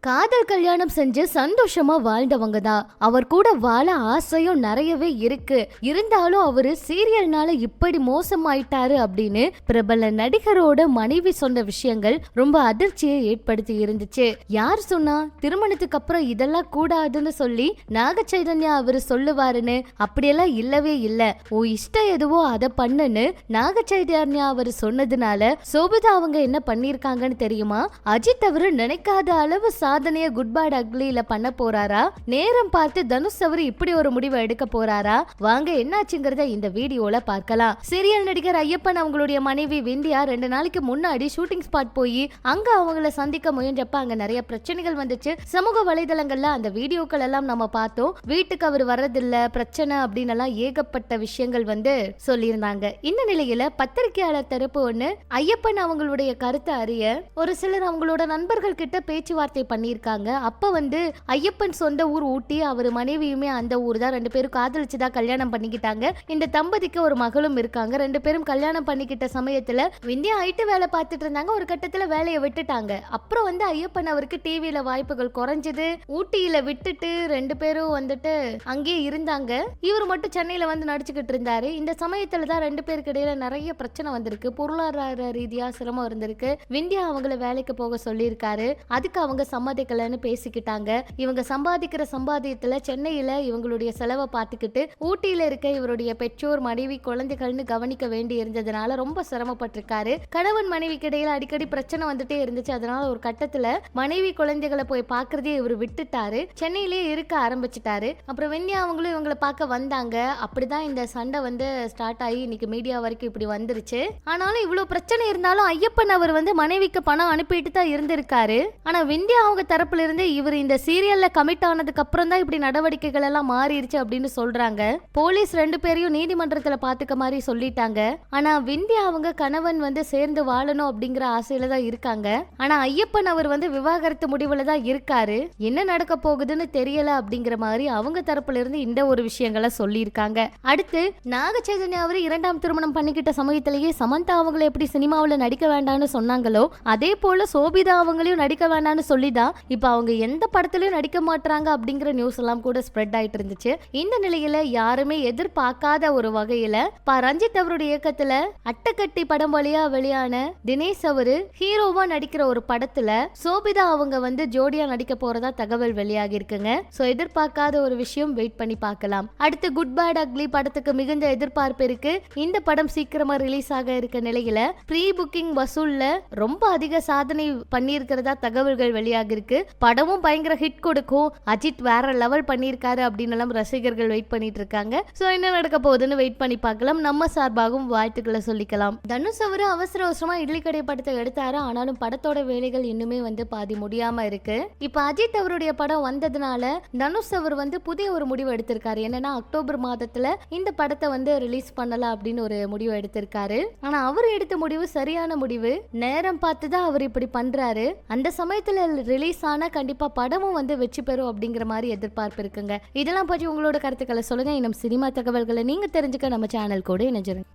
காதல் கல்யாணம் செஞ்சு சந்தோஷமா வாழ்ந்தவங்க தான். அவர் கூட வாழ ஆசையும் நிறையவே இருக்கு. இருந்தாலும் அவரு சீரியல்னால இப்படி மோசமாயிட்டாரு அப்படின்னு பிரபல நடிகரோட மனைவி சொன்ன விஷயங்கள் ரொம்ப அதிர்ச்சியை ஏற்படுத்தி இருந்துச்சு. யார் சொன்னா திருமணத்துக்கு அப்புறம் இதெல்லாம் கூடாதுன்னு சொல்லி நாக சைதன்யா அவரு சொல்லுவாருன்னு? அப்படியெல்லாம் இல்லவே இல்ல. ஓ இஷ்டம் எதுவோ அதை பண்ணுன்னு நாக சைதன்யா அவரு சொன்னதுனால சோபிதா அவங்க என்ன பண்ணிருக்காங்கன்னு தெரியுமா? அஜித் அவரு நினைக்காத அளவு சாதனைய குட் பேட் அக்லில பண்ண போறாரா? நேரம் பார்த்து தனுஷ் அவரு இப்படி ஒரு முடிவை எடுக்க போறாரா? வாங்க என்னாச்சுங்கிறத இந்த வீடியோல பார்க்கலாம். சீரியல் நடிகர் ஐயப்பன் அவங்களுடைய மனைவி விந்தியா 2 நாளைக்கு முன்னாடி ஷூட்டிங் ஸ்பாட் போய் அங்க அவங்கள சந்திக்க முயன்றப்ப அங்க நிறைய பிரச்சனைகள் வந்துச்சு. சமூக வலைதளங்கள்ல அந்த வீடியோக்கள் எல்லாம் நம்ம பார்த்தோம். வீட்டுக்கு அவர் வர்றதில்ல, பிரச்சனை அப்படின்னு எல்லாம் ஏகப்பட்ட விஷயங்கள் சொல்லியிருந்தாங்க. இந்த நிலையில பத்திரிகையாளர் தரப்பு ஒண்ணு ஐயப்பன் அவங்களுடைய கருத்தை அறிய ஒரு சிலர் அவங்களோட நண்பர்கள் கிட்ட பேச்சுவார்த்தை பண்ணியிருக்காங்க. அப்ப ஐயப்பன் சொந்த ஊர் ஊட்டி, அவர் மனைவியுமே அந்த ஊர் தான். 2 பேரும் காதலிச்சுதான் கல்யாணம் பண்ணிக்கிட்டாங்க. இந்த தம்பதிக்கு ஒரு மகளும் இருக்காங்க. 2 பேரும் கல்யாணம் பண்ணிக்கிட்ட சமயத்துல விந்தியா ஐட்டு வேலை பார்த்துட்டு இருந்தாங்க. ஒரு கட்டத்துல வேலையை விட்டுட்டாங்க. அப்புறம் ஐயப்பன் அவருக்கு டிவியில வாய்ப்புகள் குறைஞ்சது. ஊட்டியில விட்டுட்டு 2 பேரும் அங்கேயே இருந்தாங்க. இவர் மட்டும் சென்னையில நடிச்சுக்கிட்டு இருந்தாரு. இந்த சமயத்துல தான் 2 பேருக்கு இடையில நிறைய பிரச்சனை வந்திருக்கு. பொருளாதார ரீதியா சிரமம் இருந்திருக்கு. விந்தியா அவங்கள வேலைக்கு போக சொல்லியிருக்காரு. அதுக்கு அவங்க சம்மதிக்கலன்னு பேசிக்கிட்டாங்க. இவங்க சம்பாதிக்கிற சம்பாதியத்துல சென்னையில இவங்களுடைய செலவை பார்த்துக்கிட்டு ஊட்டியில இருக்க இவருடைய பெற்றோர், மனைவி, குழந்தைகள்னு கவனிக்க வேண்டி இருந்ததுனால ரொம்ப சிரமப்பட்டிருக்காரு. கணவன் மனைவிக்கு இடையில அடிக்கடி பிரச்சனை வந்துட்டே இருந்துச்சு. அதனால ஒரு கட்டத்துல மனைவி குழந்தைகளை போய் பாக்குறதே இவர் விட்டுட்டாரு. சென்னையிலேயே இருக்க ஆரம்பிச்சுட்டாரு. அப்புறம் விந்தியா அவங்களும் இவங்களை பார்க்க வந்தாங்க. அப்படிதான் இந்த சண்டை ஸ்டார்ட் ஆகி இன்னைக்கு மீடியா வரைக்கும் இப்படி வந்துருச்சு. ஆனாலும் இவ்வளவு பிரச்சனை இருந்தாலும் ஐயப்பன் அவர் மனைவிக்கு பணம் அனுப்பிட்டு தான் இருந்திருக்காரு. ஆனா விந்தியா அவங்க தரப்புல இருந்து இவர் இந்த சீரியல்ல கமிட் ஆனதுக்கு அப்புறம் தான் இப்படி நடவடிக்கைகள் எல்லாம் மாறிடுச்சு அப்படின்னு சொல்றாங்க. போலீஸ் 2 பேரையும் நீதிமன்றத்துல பாத்துக்க மாதிரி சொல்லிட்டாங்க. ஆனா விந்தியா அவங்க கணவன் சேர்ந்து வாழணும் அப்படிங்கிற ஆசையில தான் இருக்காங்க. ஆனா ஐயப்பன் அவர் விவாகரத்து முடிவுல தான் இருக்காரு. என்ன நடக்க போகுதுன்னு தெரியல அப்படிங்கிற மாதிரி அவங்க தரப்புல இருந்து இந்த ஒரு விஷயங்களை சொல்லி இருக்காங்க. அடுத்து நாக சைதன்யா அவர் 2ஆம் திருமணம் பண்ணிக்கிட்ட சமயத்திலேயே சமந்தா அவங்களை எப்படி சினிமாவில் நடிக்க வேண்டாம்னு சொன்னாங்களோ அதே போல சோபிதா அவங்களையும் நடிக்க வேண்டாம்னு சொல்லிதான் இப்ப அவங்க எந்த படத்திலயும் நடிக்க மாட்டாங்க அப்படிங்கிற நியூஸ் எல்லாம் கூட ஸ்ப்ரெட் ஆயிட்டு இருந்துச்சு. இந்த நிலையில யாருமே எதிர்பார்க்காத ஒரு வகையில ரஞ்சித் அவருடைய இயக்கத்துல அட்டக்கட்டி படம் வழியா வெளியான தினேஷ் அவரு ஹீரோவா நடிக்கிற ஒரு படத்துல சோபிதா அவங்க ஜோடியா நடிக்க போறதா தகவல் வெளியாகி இருக்குங்க. சோ எதிர்பார்க்காத ஒரு விஷயம், வெயிட் பண்ணி பார்க்கலாம். அடுத்து குட் பேட் அக்லி படத்துக்கு மிகுந்த எதிர்பார்ப்பு இருக்கு. இந்த படம் சீக்கிரமா ரிலீஸ் ஆக இருக்க நிலையில ப்ரீ புக்கிங் வசூல்ல ரொம்ப அதிக சாதனை பண்ணியிருக்கிறதா தகவல்கள் வெளியாகி இருக்கு. படமும் பயங்கர ஹிட் கொடுக்கும். அஜித் வேற லெவல் பண்ணியிருக்காரு அப்படின்னு எல்லாம் ரசிகர்கள் வெயிட் பண்ணிட்டு இருக்காங்க. சோ என்ன நடக்க போகுதுன்னு வெயிட் பண்ணி பார்க்கலாம். நம்ம சார்பாகவும் வாழ்த்துக்களை சொல்லிக்கலாம். தனுஷ் அவரு அவசர அவசரமா இட்லி கடை படத்தை எடுத்தாரு. ஆனாலும் படத்தோட வேலைகள் இன்னுமே பாதி முடியாம இருக்கு. இப்ப அஜித் அவருடைய படம் வந்ததுனால தனுஷ் அவர் புதிய ஒரு முடிவு எடுத்திருக்காரு. என்னன்னா அக்டோபர் மாதத்துல இந்த படத்தை ரிலீஸ் பண்ணலாம் அப்படின்னு ஒரு முடிவு எடுத்திருக்காரு. ஆனா அவர் எடுத்த முடிவு சரியான முடிவு. நேரம் பார்த்துதான் அவர் இப்படி பண்றாரு. அந்த சமயத்துல ரிலீஸ் ஆனா கண்டிப்பா படமும் வெற்றி பெறும் அப்படிங்கிற மாதிரி எதிர்பார்ப்பு இருக்குங்க. இதெல்லாம் பற்றி உங்களோட கருத்துக்களை சொல்லுங்க. இன்னும் சினிமா தகவல்களை நீங்க தெரிஞ்சுக்க நம்ம சேனல் கூட இணைஞ்சிருங்க.